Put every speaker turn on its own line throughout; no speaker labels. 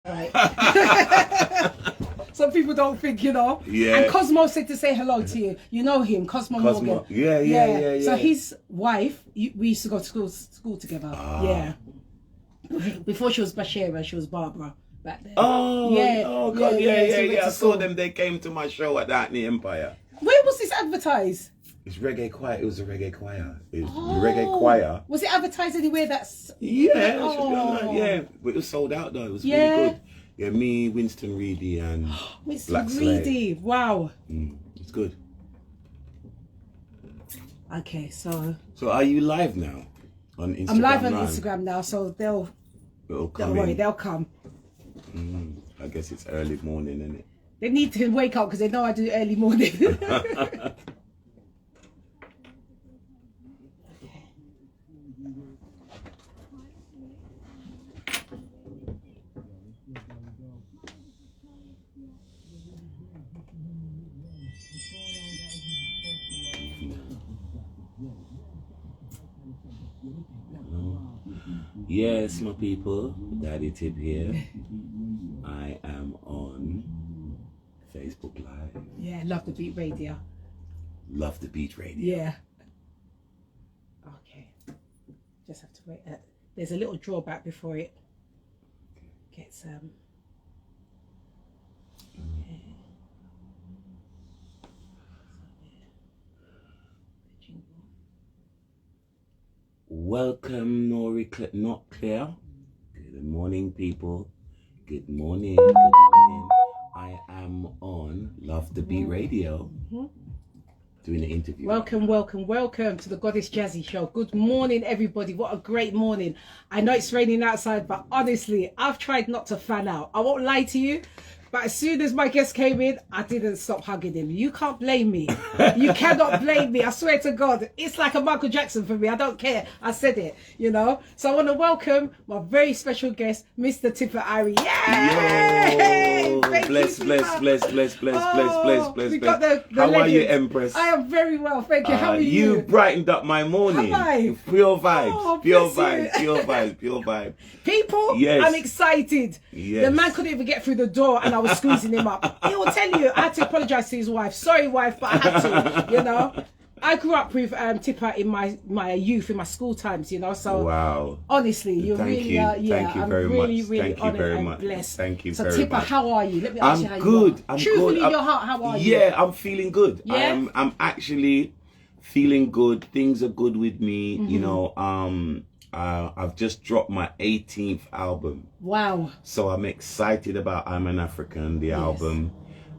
Right. Some people don't think, you know.
Yeah.
And Cosmo said to say hello to you. You know him, Cosmo Morgan.
Yeah.
So his wife, we used to go to school together. Yeah. Before she was Bashira, she was Barbara back then.
Oh,
yeah.
Oh, God. Yeah. I saw
school.
them. They came to my show at the Hackney Empire.
Where was this advertised?
It's reggae choir. It was a reggae choir. It was the reggae choir.
Was it advertised anywhere? That's
yeah, but it was sold out though. It was really good. Yeah, me, Winston Reedy, and
Winston Reedy. Wow.
It's good.
Okay, so
are you live now on Instagram?
I'm live on Instagram now, so don't worry, they'll come.
I guess it's early morning, isn't it?
They need to wake up because they know I do early morning.
Yes, my people, Daddy Tip here. I am on Facebook Live.
Yeah, Love the Beat Radio.
Love the Beat Radio.
Yeah. Okay. Just have to wait. There's a little drawback before it gets
Welcome, not clear. Good morning, people. Good morning. Good morning. I am on Love the Beat Radio doing an interview.
Welcome to the Goddess Jazzy Show. Good morning, everybody. What a great morning. I know it's raining outside, but honestly, I've tried not to fan out. I won't lie to you. But as soon as my guest came in, I didn't stop hugging him. You can't blame me. You cannot blame me. I swear to God. It's like a Michael Jackson for me. I don't care. I said it, you know. So I want to welcome my very special guest, Mr. Tippa Irie. Yay!
Bless.
We got the
How
legend.
are you, Empress?
I am very well, thank you. How are you?
You brightened up my morning.
Have I?
Pure vibes.
Oh,
pure
bless you.
vibes.
People,
yes.
I'm excited.
Yes.
The man couldn't even get through the door and I was squeezing him up. He will tell you, I had to apologise to his wife. Sorry, wife, but I had to, you know. I grew up with Tippa in my youth, in my school times, you know. So
wow,
honestly, you really are. Yeah,
Thank you
I'm
very
really,
much.
really
Thank you
honoured
very
and
much.
blessed.
Thank you
so
very
Tippa,
much.
how are you? Let me ask you how
good.
you are.
I'm
Truthfully,
good.
in your heart, how are you?
Yeah, I'm feeling good.
Yeah?
I'm actually feeling good. Things are good with me. You know, I've just dropped my 18th album.
Wow.
So I'm excited about I'm an African, the album.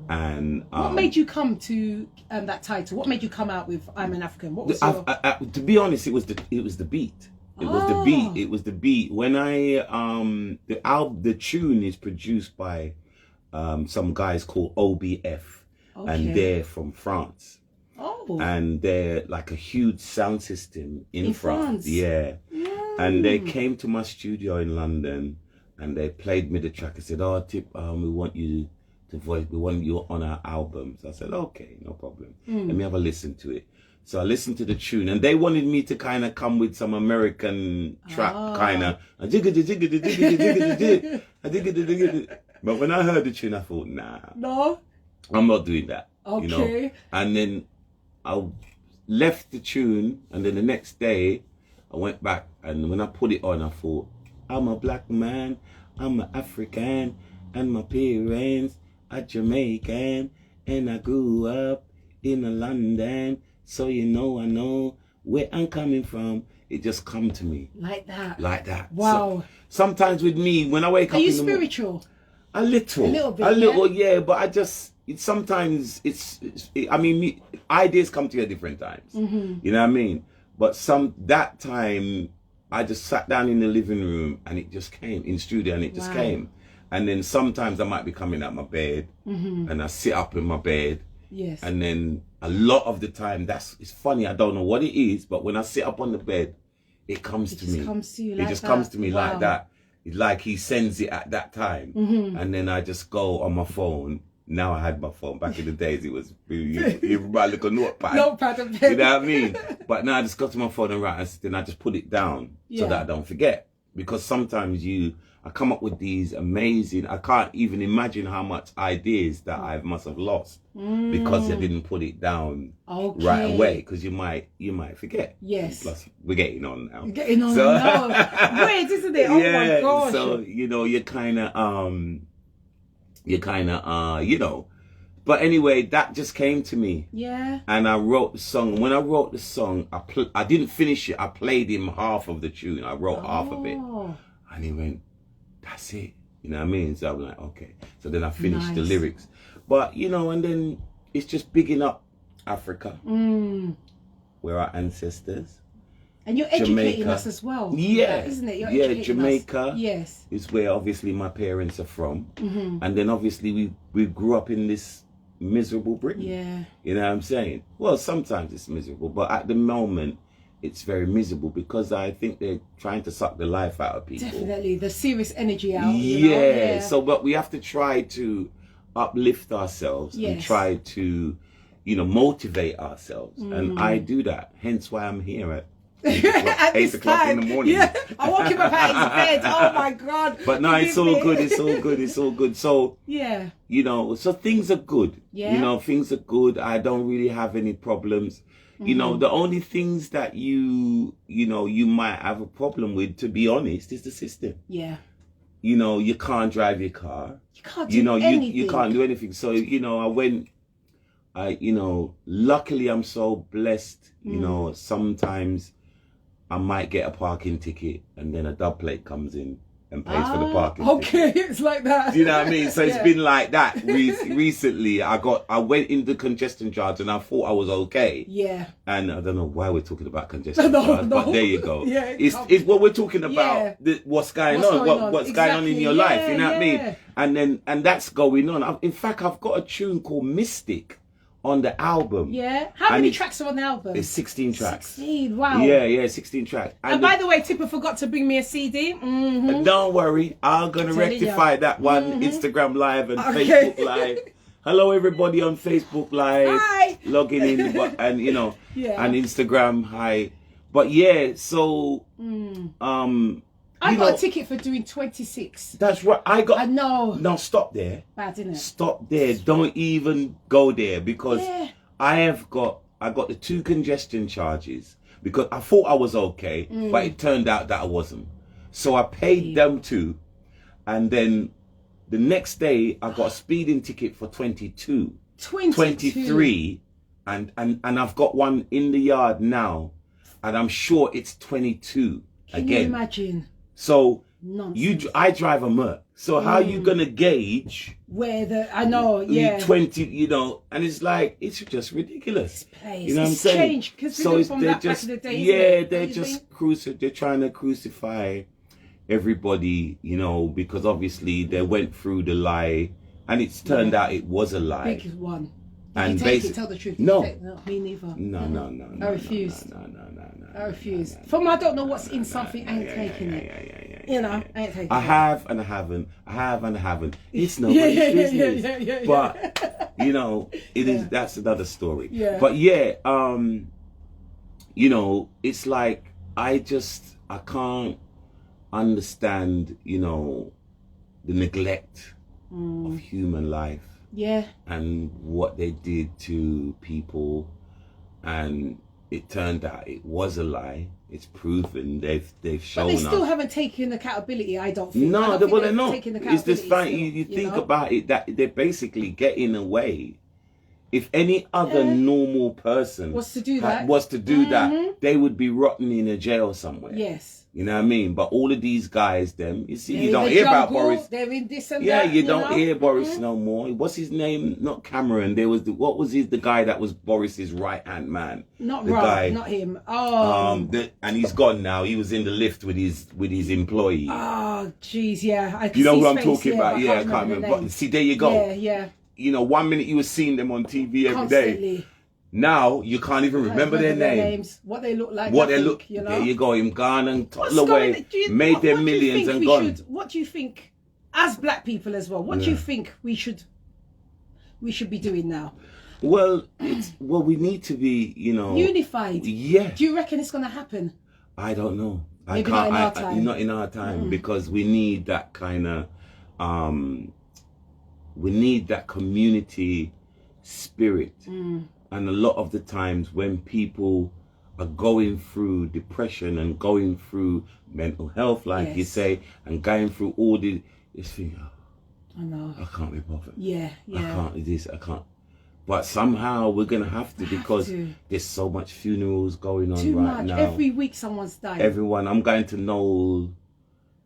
And
what made you come to that title? What made you come out with I'm an African? What was your...
to be honest, it was the beat. It was the beat. When I the tune is produced by some guys called OBF, and they're from France.
Oh.
And they're like a huge sound system in France. Yeah. And they came to my studio in London and they played me the track. I said, "Oh, Tip, we want you to voice. We want you on our album." So I said, "Okay, no problem. Let me have a listen to it." So I listened to the tune, and they wanted me to kind of come with some American trap, kind of. But when I heard the tune, I thought, nah, I'm not doing that.
Okay.
You know? And then I left the tune, and then the next day, I went back, and when I put it on, I thought, I'm a black man, I'm an African, and my parents are Jamaican, and I grew up in London, so you know I know where I'm coming from. It just come to me.
Like that?
Like that.
Wow.
So, sometimes with me, when I wake up
in
the
spiritual?
A little bit, yeah, but I just, sometimes I mean, ideas come to you at different times. You know what I mean? But that time, I just sat down in the living room and it just came, in studio and it just came. And then sometimes I might be coming out my bed and I sit up in my bed.
Yes.
And then a lot of the time, it's funny, I don't know what it is, but when I sit up on the bed, it comes to me. It
comes to you
like that. It just comes to me like that. It's like he sends it at that time. And then I just go on my phone. Now I had my phone. Back in the days, it was my little notepad.
Notepad.
You know what I mean? But now I just go to my phone and write, and then I just put it down so that I don't forget. because sometimes I come up with these amazing, I can't even imagine how much ideas that I must have lost because I didn't put it down right away, because you might forget.
Yes.
Plus, we're getting on now.
We're getting on now. Weird, isn't it? Oh my gosh.
So, you're kind of, but anyway, that just came to me.
Yeah.
And I wrote the song. When I wrote the song, I didn't finish it. I played him half of the tune. I wrote half of it. And he went, that's it. You know what I mean? So I'm like, okay. So then I finished the lyrics. But, and then it's just bigging up Africa. We're our ancestors.
And you're educating us as well.
Yeah.
Isn't it? You're educating
Jamaica.
Us. Yes.
Is where obviously my parents are from. And then obviously we grew up in this miserable Britain.
Yeah.
You know what I'm saying? Well, sometimes it's miserable, but at the moment it's very miserable because I think they're trying to suck the life out of people.
Definitely. The serious energy out.
Yeah. So, but we have to try to uplift ourselves and try to, motivate ourselves. And I do that. Hence why I'm here at 8 o'clock in the morning.
Yeah. I woke him up out of his bed. Oh my God.
But no, it's all good. It's all good. It's all good. So,
yeah.
So things are good.
Yeah.
Things are good. I don't really have any problems. The only things that you might have a problem with, to be honest, is the system.
Yeah.
You can't drive your car.
You can't do anything.
You can't do anything. So, luckily I'm so blessed, sometimes I might get a parking ticket and then a dub plate comes in and pays for the parking ticket.
Okay, it's like that.
Do you know what I mean? So it's been like that. Recently, I went into congestion charge and I thought I was okay.
Yeah.
And I don't know why we're talking about congestion charge, but there you go.
Yeah,
it's what we're talking about. What's going on? What's going on in your life? You know what I mean? And that's going on. In fact, I've got a tune called Mystic on the album.
Yeah. How many tracks are on the album?
It's 16 tracks.
16, wow.
Yeah, 16 tracks.
And by the way, Tippa forgot to bring me a CD.
Don't worry, I'm going to rectify that one. Instagram Live and Facebook Live. Hello everybody on Facebook Live.
Hi.
Logging in, and and Instagram, hi. But so,
I got a ticket for doing 26.
That's right.
I know.
Now stop there.
Bad, isn't it?
Stop there. Don't even go there, because I got the 2 congestion charges because I thought I was okay, but it turned out that I wasn't. So I paid them 2, and then the next day I got a speeding ticket for 22. 23, and I've got one in the yard now, and I'm sure it's 22 again. Can you
imagine?
So
nonsense.
I drive a Merc. So how are you gonna gauge
where the
20? And it's like, it's just ridiculous.
You know what I'm saying? Changed, so they're just back in the days,
they're just they're trying to crucify everybody, because obviously they went through the lie, and it's turned out it was a lie.
Big one.
And
basically, tell the truth.
No,
me neither.
No.
I refuse.
No.
I refuse. I don't know what's in something. I ain't taking it. I ain't taking it.
I have and I haven't. I have and I haven't. It's nobody's business. But it is. That's another story.
Yeah.
But it's like I can't understand. The neglect of human life.
Yeah.
And what they did to people, and it turned out it was a lie. It's proven. They've shown us.
But they still haven't taken accountability, I don't think.
No, they're not. It's this fact,
still,
you think about it, that they're basically getting away. If any other normal person
was to do that,
they would be rotting in a jail somewhere.
Yes.
You know what I mean? But all of these guys, you don't hear about Boris.
They're in this and that.
You don't hear Boris no more. What's his name? Not Cameron. There was the guy that was Boris's right hand man.
Not right, not him. Oh.
And he's gone now. He was in the lift with his employee.
Oh, jeez, yeah.
You know who I'm talking about? Yeah, I can't remember. But see, there you go.
Yeah.
1 minute you were seeing them on TV every
Constantly.
day. Now you can't even remember their names,
what they look like.
There you go, him gone and toddled away, made their millions and gone.
What do you think, as black people as well? What do you think we should be doing now?
Well, we need to be,
unified.
Yeah.
Do you reckon it's going to happen?
I don't know.
Maybe not in our time.
Not in our time, because we need that kind of, we need that community spirit. And a lot of the times when people are going through depression and going through mental health, like you say, and going through all the, this thing,
I know.
I can't be bothered.
Yeah.
I can't do this, I can't. But somehow we're going to have to, because there's so much funerals going on right now.
Every week someone's dying.
Everyone. I'm going to Noel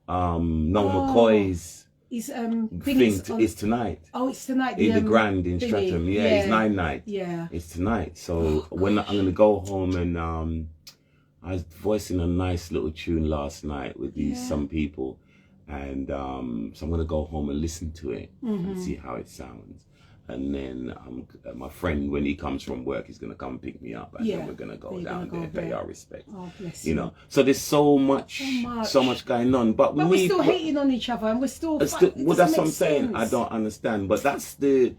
McCoy's thing is tonight.
Oh, it's tonight.
In the Grand in Streatham. Yeah, it's 9 nights.
Yeah.
It's tonight. So when I'm going to go home, and I was voicing a nice little tune last night with some people. And so I'm going to go home and listen to it and see how it sounds. And then my friend, when he comes from work, he's going to come and pick me up, and then we're going to go down there, pay our respects.
Oh, bless
you know. So there's so much going on, but
we're still hating on each other, and we're still.
Well, that's what I'm saying. I don't understand, but that's the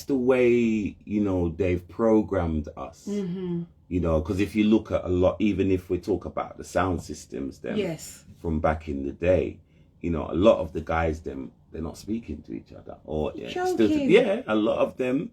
way, you know, they've programmed us. You know, because if you look at a lot, even if we talk about the sound systems, then from back in the day, you know, a lot of the guys, they're not speaking to each other, or a lot of them,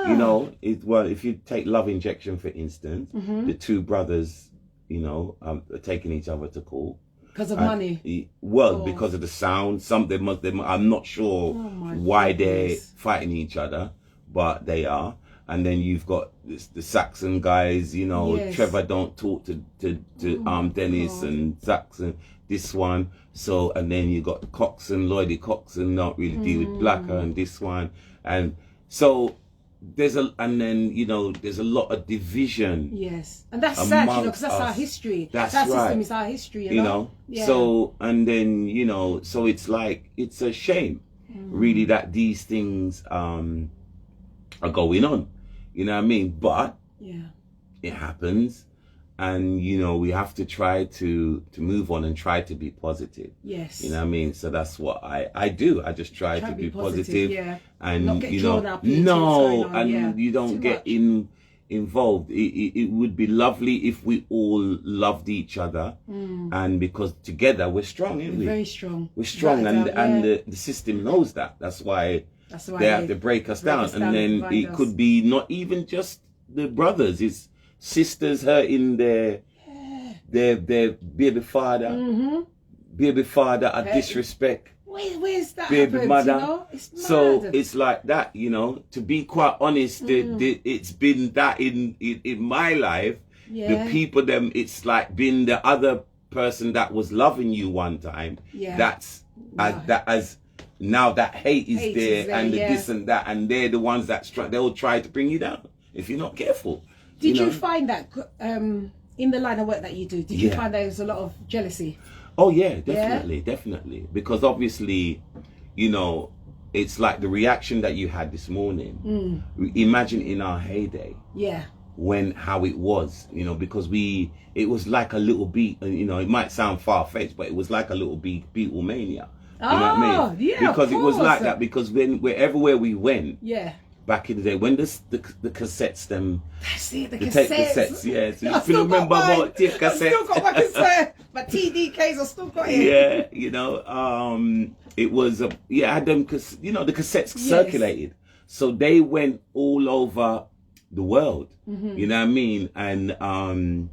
you know, if you take Love Injection for instance, the two brothers, you know, are taking each other to court
because of money.
Because of the sound. Some of them, I'm not sure why they're fighting each other, but they are. And then you've got the Saxon guys, you know, Trevor don't talk to Dennis and Saxon. This one, so, and then you got Coxon, Lloydie Coxon, not really deal with Blacker, and this one, and so there's then you know there's a lot of division. Yes,
and that's sad, you know, because that's our history. That system is our history, you know.
So, and then you know, so it's like it's a shame, really, that these things are going on. You know what I mean? But it happens. And, you know, we have to try to move on and try to be positive. Yes. You know what I mean? So that's what I do. I just try to be positive. And,
not get
you know, you don't get involved. It would be lovely if we all loved each other. And because together we're strong, aren't we?
Very strong.
We're strong. And the system knows that. That's why they have to break us down. And then it could be not even just the brothers. It's sisters hurting their baby father, a disrespect.
Where's that
baby
happened,
mother?
You know? It's mad.
So it's like that, you know. To be quite honest, it's been that in my life. The people, it's like been the other person that was loving you one time. That's as now that hate is there, and the this and that, and they're the ones that they'll try to bring you down if you're not careful.
Did you find that in the line of work that you do? Did you find there was a lot of jealousy?
Oh yeah, definitely. Because obviously, you know, it's like the reaction that you had this morning. Imagine in our heyday. How it was, you know, because it was like a little beat, you know, it might sound far-fetched, but it was like a little Beatlemania. You know what I mean? Yeah, because it was like that, because wherever we went, back in the day, when the cassettes,
that's it, the
tape cassettes, so you remember about tape cassettes. I
still got my cassette, my TDKs, I still got it.
Yeah, you know, it was I had them, you know, the cassettes circulated, so they went all over the world. You know what I mean? And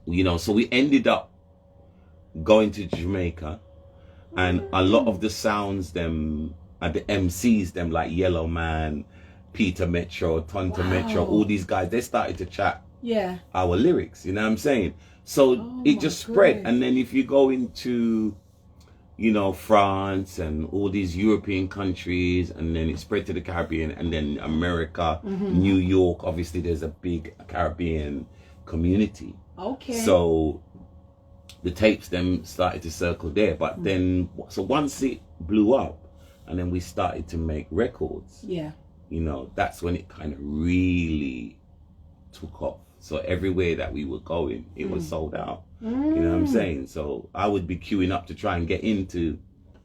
you know, so we ended up going to Jamaica, and a lot of the sounds and the MCs, like Yellow Man, Peter Metro, Tonto Metro, all these guys, they started to chat our lyrics, you know what I'm saying? So it just spread. And then if you go into, you know, France and all these European countries, and then it spread to the Caribbean, and then America, New York, obviously there's a big Caribbean community. So the tapes started to circle there. But then, so once it blew up, and then we started to make records, you know, that's when it kind of really took off. So everywhere that we were going, it was sold out. You know what I'm saying? So I would be queuing up to try and get in to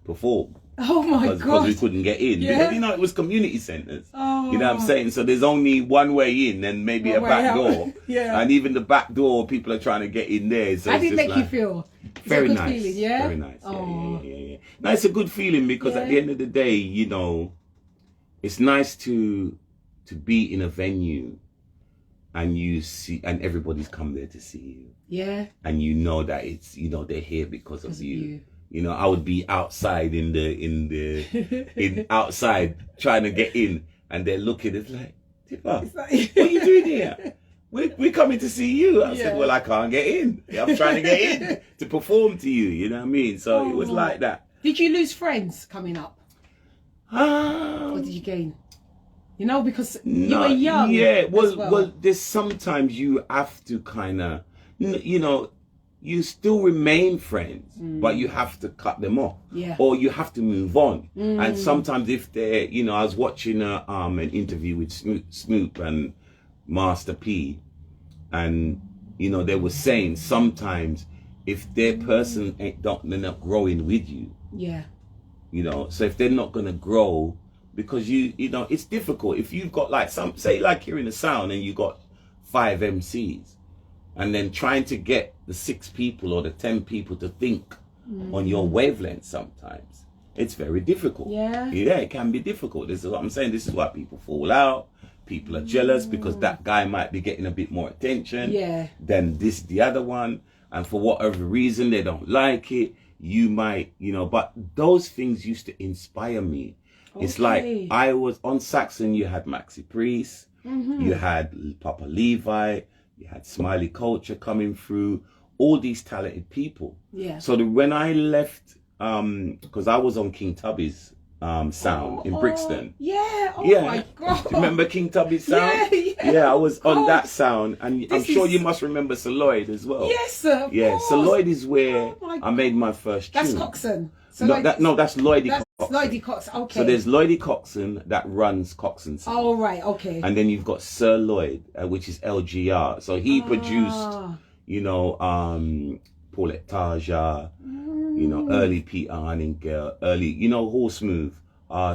perform.
Oh my God.
Because we couldn't get in. Because, you know, it was community centres. You know what I'm saying? So there's only one way in and maybe a back door. And even the back door, people are trying to get in there. So
how did it make you feel?
Very
good
nice.
feeling, yeah?
Very nice.
Oh.
Yeah. No, it's a good feeling because at the end of the day, you know, it's nice to be in a venue and you see, and everybody's come there to see you.
Yeah.
And you know that it's, you know, they're here because of you. You know, I would be outside outside trying to get in, and they're looking. It's like, Tippa, what are you doing here? We're coming to see you. I said, well, I can't get in. I'm trying to get in to perform to you. You know what I mean? So it was like that.
Did you lose friends coming up? Or did you gain? You know, because you were young.
Yeah, well, there's sometimes you have to kind of, you know, you still remain friends, but you have to cut them off.
Yeah.
Or you have to move on. And sometimes if they're, you know, I was watching an interview with Snoop and Master P, and, you know, they were saying sometimes if their person they're not growing with you.
Yeah.
You know, so if they're not going to grow, because you know, it's difficult. If you've got like say like you're in a sound and you got 5 MCs, and then trying to get the 6 people or the 10 people to think on your wavelength, sometimes it's very difficult. Yeah, it can be difficult. This is what I'm saying. This is why people fall out. People are jealous because that guy might be getting a bit more attention than the other one, and for whatever reason they don't like it. You might, you know, but those things used to inspire me. It's like I was on Saxon. You had Maxi Priest, you had Papa Levi, you had Smiley Culture coming through, all these talented people. Yeah. So when I left, because I was on King Tubby's sound in Brixton.
Yeah. Oh my God.
Do you remember King Tubby's sound? Yeah, I was on that sound, and I'm sure you must remember Sir Lloyd as well.
Yes, sir.
Yeah, Sir Lloyd is where I made my first tune.
That's Coxon. So
no, that's Lloydie Coxon.
Lloydie Coxon, okay.
So there's Lloydie Coxon that runs Coxon sound.
Oh, right, okay.
And then you've got Sir Lloyd, which is LGR. So he produced, you know, Paulette Taja, you know, early Peter Huntingale, early, you know, Whole Smooth.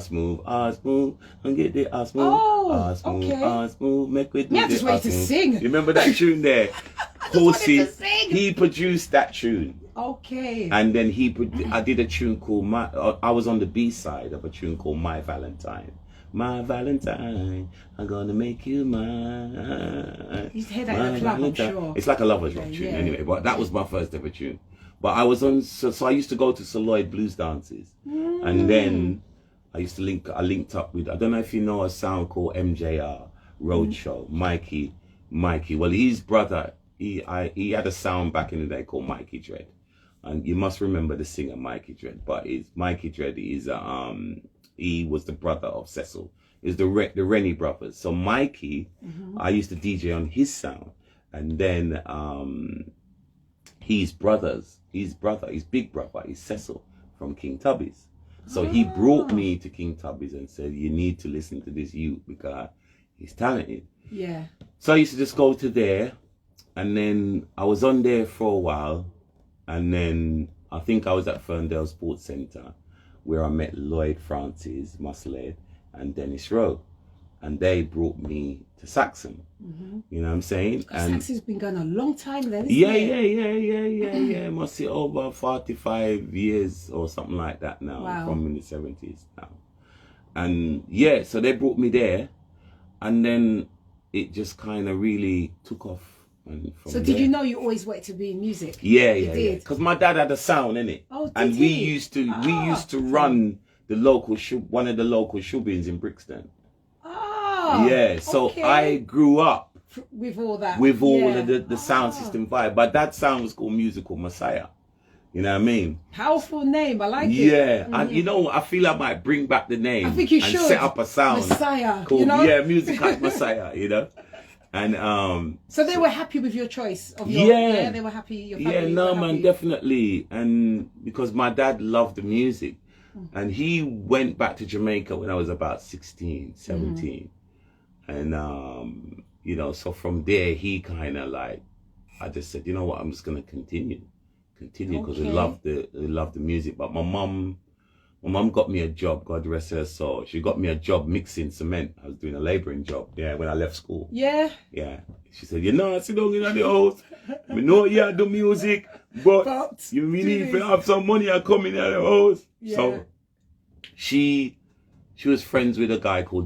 Smooth, and get the smooth, smooth, make with
me. Just wait to sing.
You remember that tune there? Horsey, he produced that tune.
Okay.
And then I did a tune called I was on the B side of a tune called My Valentine. My Valentine, I'm gonna make you mine.
You hear that in the club, I'm sure.
It's like a lover's rock tune anyway, but that was my first ever tune. But I was on, so I used to go to Sir Lloyd blues dances, and then I linked up with, I don't know if you know a sound called MJR Roadshow, Mikey. Well, his brother, he had a sound back in the day called Mikey Dread, and you must remember the singer Mikey Dread. But Mikey Dread is he was the brother of Cecil. It's the Rennie brothers. So Mikey, I used to DJ on his sound, and then his big brother is Cecil from King Tubby's. So he brought me to King Tubby's and said, you need to listen to this youth because he's talented. Yeah. So I used to just go to there, and then I was on there for a while, and then I think I was at Ferndale Sports Centre where I met Lloyd Francis, Musled, and Dennis Rowe. And they brought me to Saxon. You know what I'm saying?
And Saxon's been going a long time then, isn't
it? Yeah. Must be over 45 years or something like that now.
Wow.
From in the 70s now. And so they brought me there, and then it just kind of really took off. And
so did you know you always wanted to be in music?
Yeah. Because my dad had a sound, innit?
Oh, did
and
he?
we used to run the local one of the local shubins in Brixton. So I grew up
with all that,
with all of the sound system vibe. But that sound was called Musical Messiah. You know what I mean?
Powerful name. I like it.
Yeah, and you know, I feel I might bring back the name.
I think you should
set up a sound
Messiah
called,
you know?
Musical Messiah. You know, and
so they were happy with your choice of your they were happy. Your family
no man, definitely, and because my dad loved the music, and he went back to Jamaica when I was about 16, 17. And you know, so from there he kind of like, I just said, you know what, I'm just gonna continue because I love the music. But my mum got me a job, God rest her soul. She got me a job mixing cement. I was doing a labouring job when I left school. Yeah. She said, you know, I sit down in the house, I know you do music, But you need to have some money and come in at the house.
Yeah.
So she was friends with a guy called